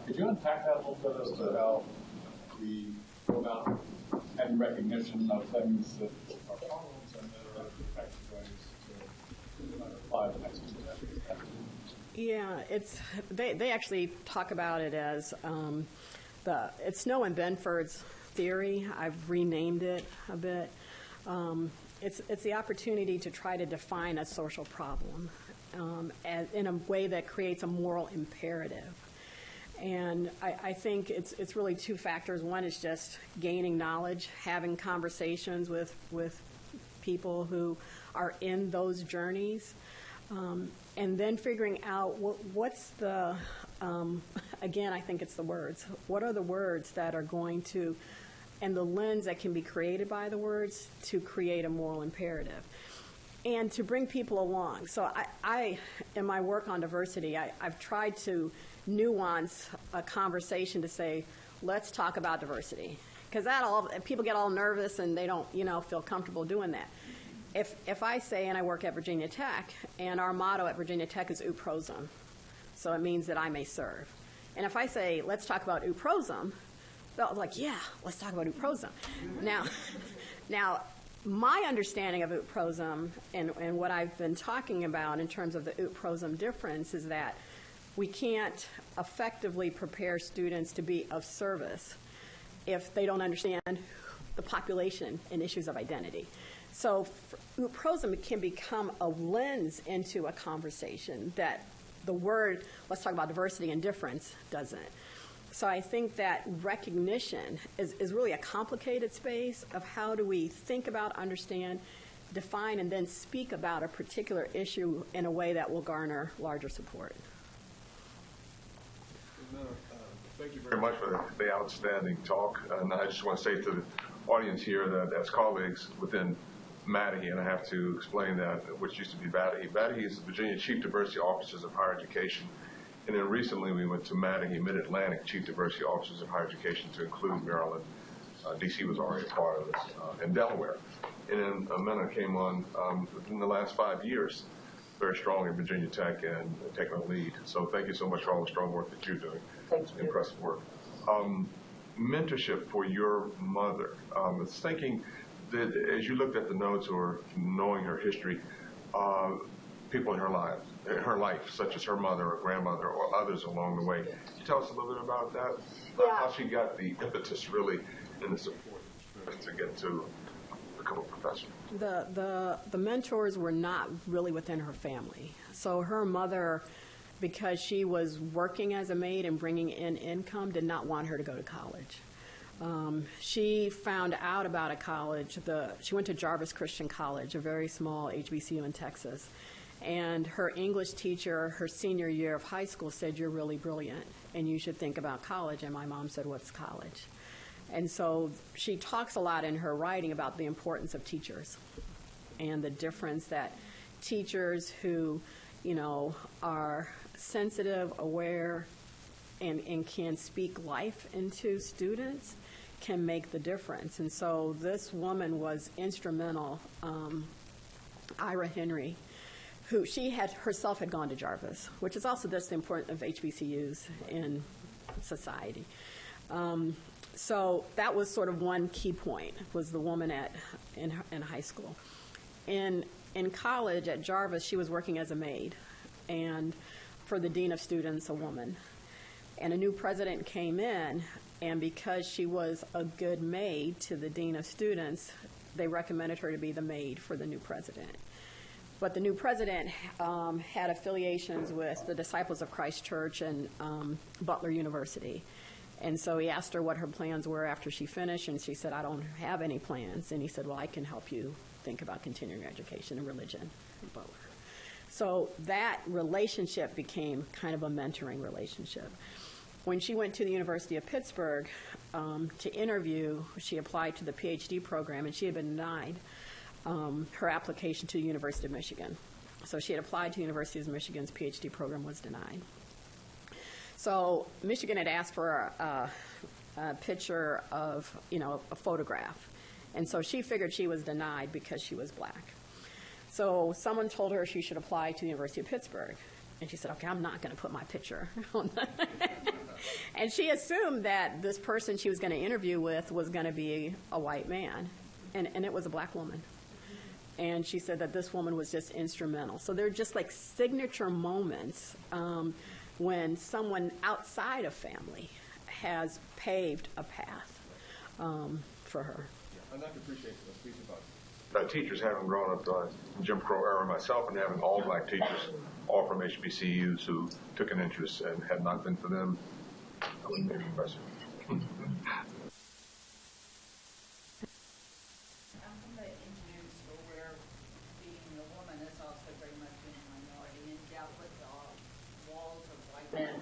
Could you unpack that a little bit as to how we go about having recognition of things that are problems and that are effective ways to apply the next step? Yeah, they actually talk about it as it's Snow and Benfords Theory. I've renamed it a bit. It's the opportunity to try to define a social problem in a way that creates a moral imperative. And I think it's really two factors. One is just gaining knowledge, having conversations with people who are in those journeys, and then figuring out what's the, again, I think it's the words. What are the words that are going to, and the lens that can be created by the words to create a moral imperative, and to bring people along. So I in my work on diversity, I've tried to nuance a conversation to say, let's talk about diversity. Because people get all nervous and they don't, feel comfortable doing that. If I say, and I work at Virginia Tech, and our motto at Virginia Tech is ut prosum, so it means that I may serve. And if I say, let's talk about ut prosum, they'll like, yeah, let's talk about ut prosum. Now, my understanding of ut prosum and what I've been talking about in terms of the ut prosum difference is that we can't effectively prepare students to be of service if they don't understand the population and issues of identity. So ut prosum can become a lens into a conversation that the word, let's talk about diversity and difference, doesn't. So I think that recognition is really a complicated space of how do we think about, understand, define, and then speak about a particular issue in a way that will garner larger support. Thank you very much for the outstanding talk. And I just want to say to the audience here that as colleagues within MADHE, and I have to explain that, which used to be BADHE. BADHE is the Virginia Chief Diversity Officers of Higher Education. And then recently we went to MADHE, Mid-Atlantic Chief Diversity Officers of Higher Education, to include Maryland. D.C. was already a part of this, and Delaware. And then Menah came on within the last 5 years, very strong in Virginia Tech and taking a lead. So thank you so much for all the strong work that you're doing. Thank you. Impressive work. Mentorship for your mother. It's thinking that as you looked at the notes or knowing her history, people in her life, in her life, such as her mother or grandmother or others along the way. Can you tell us a little bit about that? Yeah. How she got the impetus really in the support to get to become a professor? The mentors were not really within her family. So her mother, because she was working as a maid and bringing in income, did not want her to go to college. She found out about a college. She went to Jarvis Christian College, a very small HBCU in Texas. And her English teacher, her senior year of high school, said, "You're really brilliant, and you should think about college." And my mom said, "What's college?" And so she talks a lot in her writing about the importance of teachers and the difference that teachers who, are sensitive, aware, and can speak life into students can make the difference. And so this woman was instrumental, Ira Henry, who she herself had gone to Jarvis, which is also just the importance of HBCUs in society. So that was sort of one key point, was the woman in high school. In college at Jarvis, she was working as a maid, and for the dean of students, a woman. And a new president came in, and because she was a good maid to the dean of students, they recommended her to be the maid for the new president. But the new president had affiliations with the Disciples of Christ Church and Butler University. And so he asked her what her plans were after she finished, and she said, "I don't have any plans." And he said, "Well, I can help you think about continuing your education in religion, both." So that relationship became kind of a mentoring relationship. When she went to the University of Pittsburgh to interview, she applied to the PhD program, and she had been denied her application to the University of Michigan. So she had applied to the University of Michigan's PhD program, was denied. So Michigan had asked for a picture of, a photograph. And so she figured she was denied because she was black. So someone told her she should apply to the University of Pittsburgh. And she said, "Okay, I'm not going to put my picture on that." And she assumed that this person she was going to interview with was going to be a white man. And it was a black woman. And she said that this woman was just instrumental. So they're just like signature moments when someone outside of family has paved a path for her. Yeah, I'd like to appreciate the speech about teachers having grown up in Jim Crow era myself, and having all black teachers, all from HBCUs, who took an interest, and had not been for them, I wouldn't be a professor.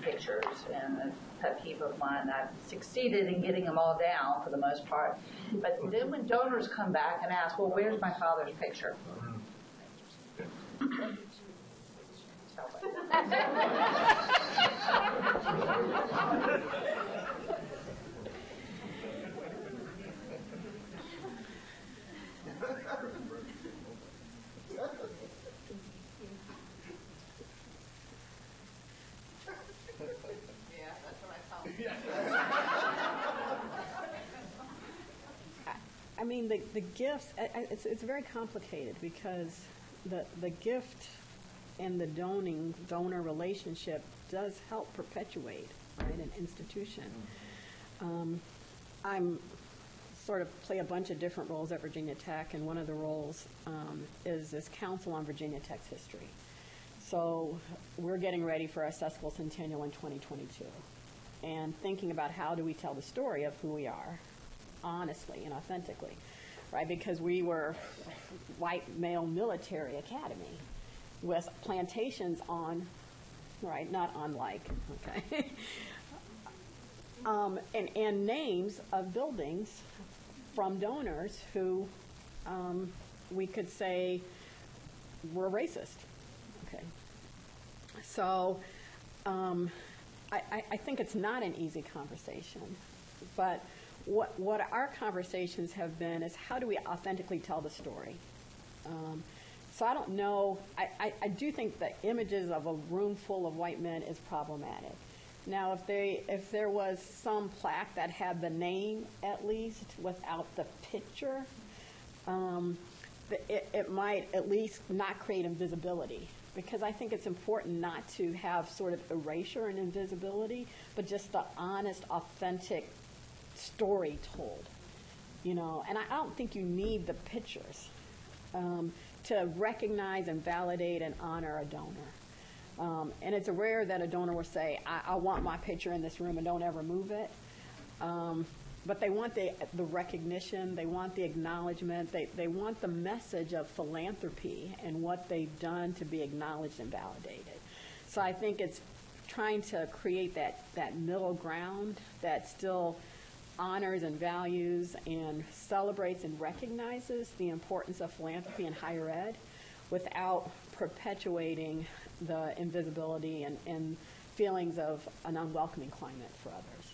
Pictures, and a pet peeve of mine. I've succeeded in getting them all down for the most part. But then when donors come back and ask, "Well, where's my father's picture?" I mean, the gifts, it's very complicated, because the gift and the donor relationship does help perpetuate, right, an institution. I'm sort of play a bunch of different roles at Virginia Tech, and one of the roles is this Council on Virginia Tech's History. So we're getting ready for our Accessible Centennial in 2022, and thinking about how do we tell the story of who we are, honestly and authentically, right? Because we were white male military academy with plantations on, right, not unlike, okay, and names of buildings from donors who we could say were racist, okay. So I think it's not an easy conversation, but what our conversations have been is, how do we authentically tell the story? So I don't know. I do think the images of a room full of white men is problematic. Now, if there was some plaque that had the name at least without the picture, it might at least not create invisibility because I think it's important not to have sort of erasure and invisibility, but just the honest, authentic story told, you know. And I don't think you need the pictures to recognize and validate and honor a donor. And it's rare that a donor will say, I want my picture in this room and don't ever move it. But they want the recognition, they want the acknowledgement, they want the message of philanthropy and what they've done to be acknowledged and validated. So I think it's trying to create that middle ground that still honors and values and celebrates and recognizes the importance of philanthropy in higher ed without perpetuating the invisibility and feelings of an unwelcoming climate for others.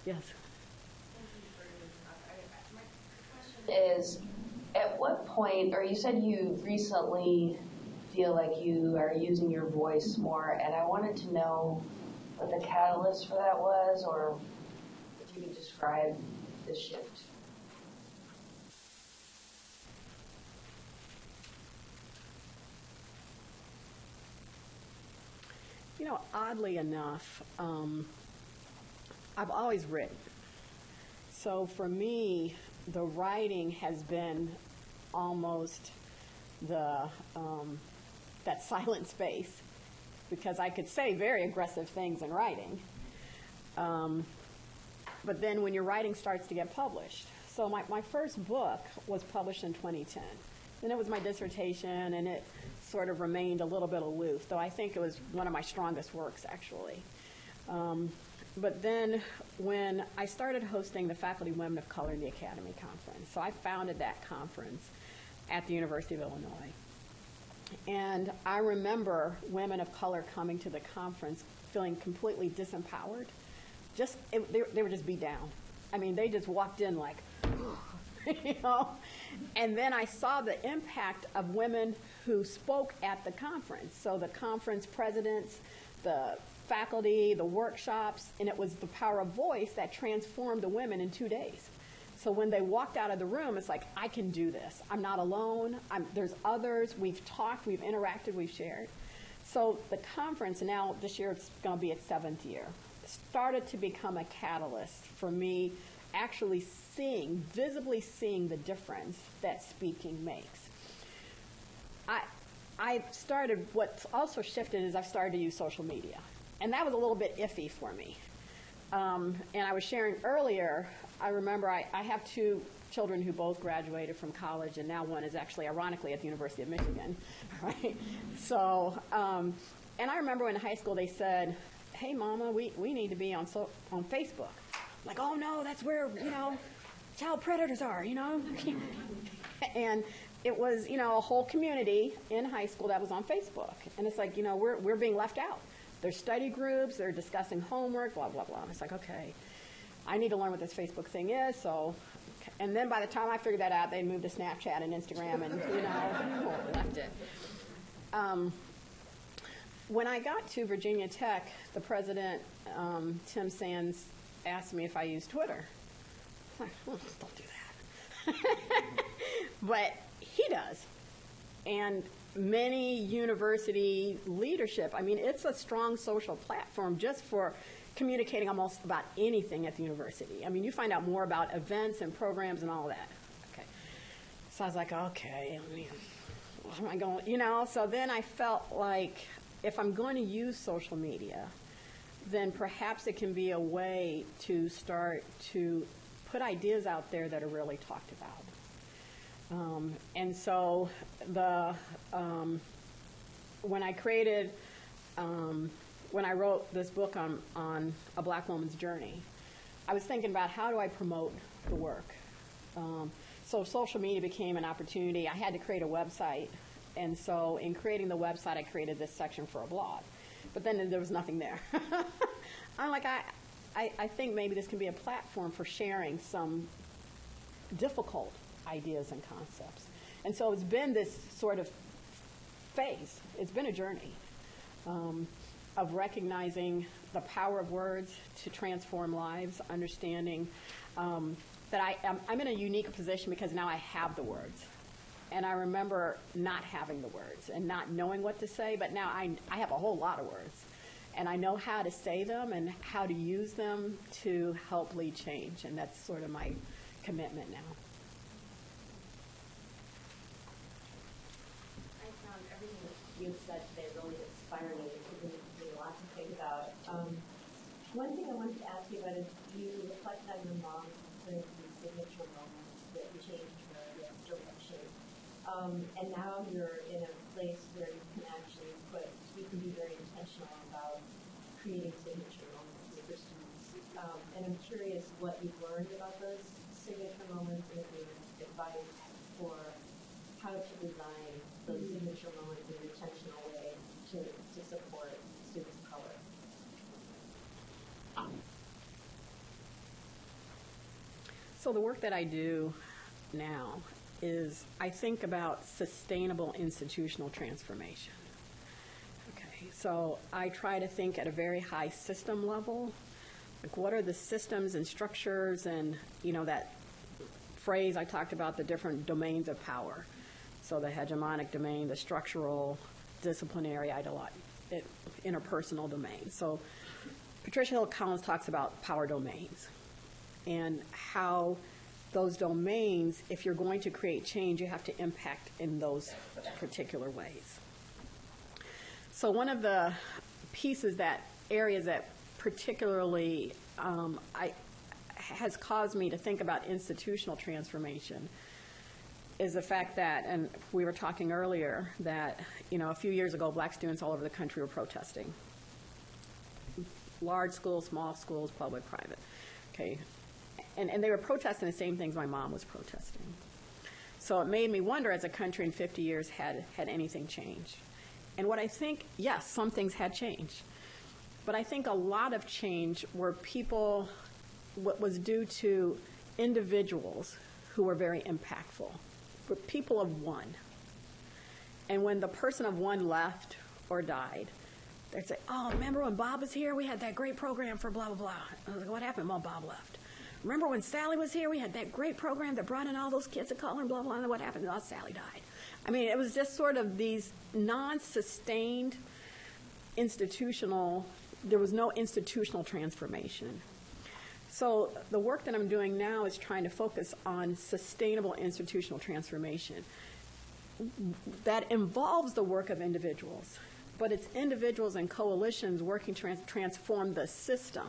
Yes. My question is, at what point, or you said you recently feel like you are using your voice more, and I wanted to know what the catalyst for that was, or if you could describe the shift. You know, oddly enough, I've always written. So for me, the writing has been almost that silent space, because I could say very aggressive things in writing. But then when your writing starts to get published. So my first book was published in 2010. Then it was my dissertation, and it sort of remained a little bit aloof, though I think it was one of my strongest works, actually. But then when I started hosting the Faculty Women of Color in the Academy Conference, so I founded that conference at the University of Illinois. And I remember women of color coming to the conference feeling completely disempowered. They were just beat down. I mean, they just walked in like, you know. And then I saw the impact of women who spoke at the conference. So the conference presidents, the faculty, the workshops, and it was the power of voice that transformed the women in 2 days. So when they walked out of the room, it's like, I can do this. I'm not alone. There's others. We've talked, we've interacted, we've shared. So the conference, now this year it's going to be its 7th year, started to become a catalyst for me actually visibly seeing the difference that speaking makes. I started, what's also shifted is I've started to use social media. And that was a little bit iffy for me. And I was sharing earlier, I remember I have 2 children who both graduated from college, and now one is actually, ironically, at the University of Michigan, right? So, and I remember in high school they said, hey, Mama, we need to be on Facebook. I'm like, oh, no, that's where, child predators are, And it was, a whole community in high school that was on Facebook. And it's like, we're being left out. There's study groups, they're discussing homework, blah, blah, blah. And it's like, okay, I need to learn what this Facebook thing is. So, and then by the time I figured that out, they moved to Snapchat and Instagram and, left it. When I got to Virginia Tech, the president, Tim Sands, asked me if I use Twitter. I'm like, don't do that. But he does. And many university leadership, it's a strong social platform just for communicating almost about anything at the university. You find out more about events and programs and all that. Okay. So I was like, okay, what am I going, so then I felt like if I'm going to use social media, then perhaps it can be a way to start to put ideas out there that are really talked about. And so when I wrote this book on a black woman's journey, I was thinking about how do I promote the work. So social media became an opportunity. I had to create a website. And so in creating the website, I created this section for a blog. But then there was nothing there. I'm like, I think maybe this can be a platform for sharing some difficult ideas and concepts. And so it's been this sort of phase. It's been a journey of recognizing the power of words to transform lives, understanding that I'm in a unique position because now I have the words. And I remember not having the words and not knowing what to say, but now I have a whole lot of words. And I know how to say them and how to use them to help lead change. And that's sort of my commitment now. I found everything that you've said today really inspiring. It's given me a lot to think about. One thing I wanted to ask you about is you reflected on your mom's signature moments that changed her direction. And now you're in a place where you can actually you can be very intentional about creating signature moments for students. And I'm curious what you've learned about those signature moments and if you have advice for how to design those signature moments in an intentional way to support students of color. So the work that I do now is I think about sustainable institutional transformation. Okay, so I try to think at a very high system level. Like, what are the systems and structures and, that phrase I talked about, the different domains of power. So the hegemonic domain, the structural, disciplinary, interpersonal domain. So Patricia Hill Collins talks about power domains and how those domains, if you're going to create change, you have to impact in those particular ways. So one of the areas that particularly has caused me to think about institutional transformation is the fact that, and we were talking earlier, that a few years ago, black students all over the country were protesting. Large schools, small schools, public, private. Okay. And they were protesting the same things my mom was protesting. So it made me wonder, as a country in 50 years, had anything changed? And what I think, yes, some things had changed. But I think a lot of change was due to individuals who were very impactful, were people of one. And when the person of one left or died, they'd say, oh, remember when Bob was here? We had that great program for blah, blah, blah. I was like, what happened when Bob left? Remember when Sally was here? We had that great program that brought in all those kids of color and blah, blah, and what happened? Oh, Sally died. I mean, it was just sort of these non-sustained there was no institutional transformation. So the work that I'm doing now is trying to focus on sustainable institutional transformation. That involves the work of individuals, but it's individuals and coalitions working to transform the system.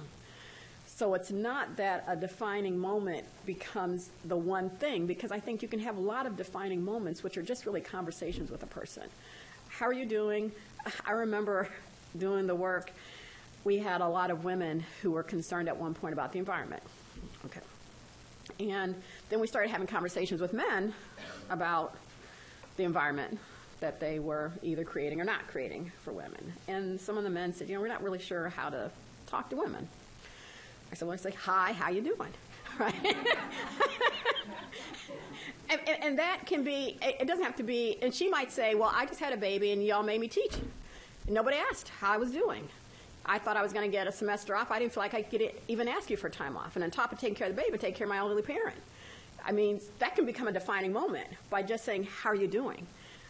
So it's not that a defining moment becomes the one thing, because I think you can have a lot of defining moments which are just really conversations with a person. How are you doing? I remember doing the work. We had a lot of women who were concerned at one point about the environment. Okay. And then we started having conversations with men about the environment that they were either creating or not creating for women. And some of the men said, we're not really sure how to talk to women. I said, well, it's like, hi, how you doing? Right? and that can be, it doesn't have to be, and she might say, well, I just had a baby and y'all made me teach. And nobody asked how I was doing. I thought I was going to get a semester off. I didn't feel like I could even ask you for time off. And on top of taking care of the baby, take care of my elderly parent. I mean, that can become a defining moment by just saying, how are you doing?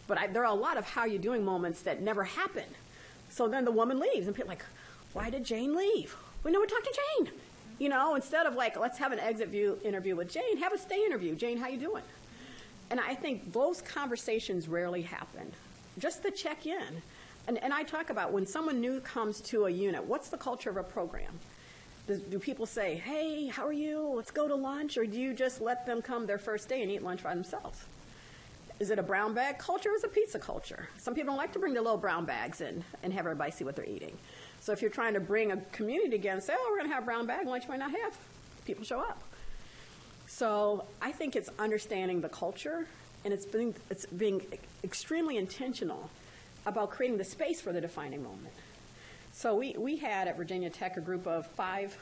But there are a lot of how you doing moments that never happen. So then the woman leaves, and people are like, why did Jane leave? We never talked to Jane. Instead of like, let's have an exit interview with Jane, have a stay interview. Jane, how you doing? And I think those conversations rarely happen. Just to check in. And I talk about when someone new comes to a unit, what's the culture of a program? Do people say, hey, how are you? Let's go to lunch? Or do you just let them come their first day and eat lunch by themselves? Is it a brown bag culture or is it a pizza culture? Some people don't like to bring their little brown bags in and have everybody see what they're eating. So if you're trying to bring a community together and say, oh, we're going to have brown bag lunch, you might not have. People show up. So I think it's understanding the culture, and it's being extremely intentional about creating the space for the defining moment. So we had at Virginia Tech a group of 5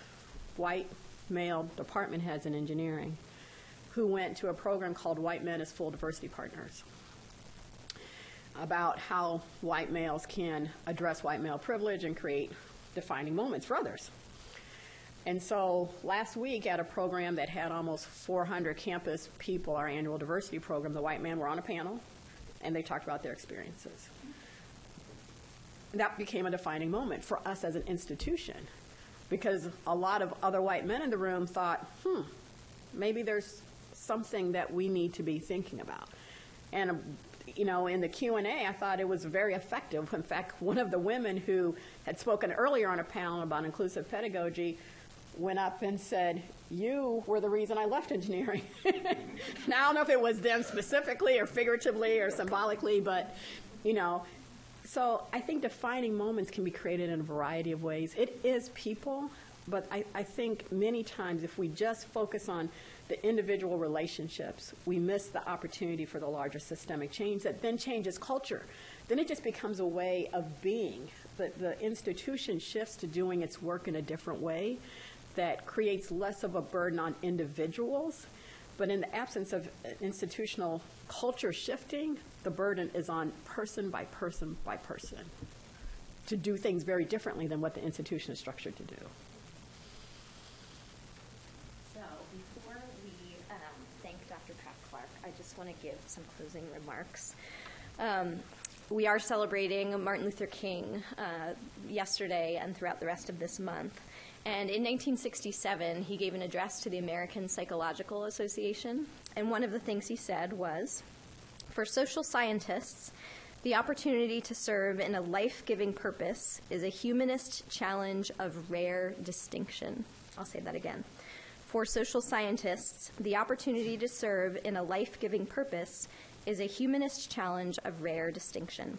white male department heads in engineering who went to a program called White Men as Full Diversity Partners about how white males can address white male privilege and create defining moments for others. And so last week at a program that had almost 400 campus people, our annual diversity program, the white men were on a panel, and they talked about their experiences. That became a defining moment for us as an institution, because a lot of other white men in the room thought, maybe there's something that we need to be thinking about. And you know, in the Q&A, I thought it was very effective. In fact, one of the women who had spoken earlier on a panel about inclusive pedagogy went up and said, "You were the reason I left engineering." Now, I don't know if it was them specifically or figuratively or symbolically, but, you know, so I think defining moments can be created in a variety of ways. It is people, but I think many times if we just focus on the individual relationships, we miss the opportunity for the larger systemic change that then changes culture. Then it just becomes a way of being. The institution shifts to doing its work in a different way that creates less of a burden on individuals. But in the absence of institutional culture shifting, the burden is on person by person by person to do things very differently than what the institution is structured to do. So before we thank Dr. Pratt-Clarke, I just want to give some closing remarks. We are celebrating Martin Luther King yesterday and throughout the rest of this month. And in 1967, he gave an address to the American Psychological Association. And one of the things he said was, "For social scientists, the opportunity to serve in a life-giving purpose is a humanist challenge of rare distinction." I'll say that again. For social scientists, the opportunity to serve in a life-giving purpose is a humanist challenge of rare distinction.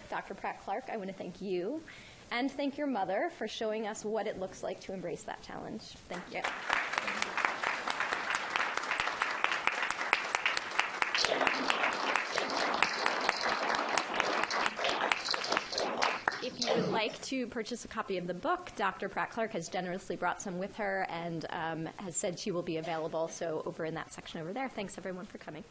Dr. Pratt-Clarke, I want to thank you and thank your mother for showing us what it looks like to embrace that challenge. Thank you. If you would like to purchase a copy of the book, Dr. Pratt-Clarke has generously brought some with her and has said she will be available, so over in that section over there. Thanks, everyone, for coming.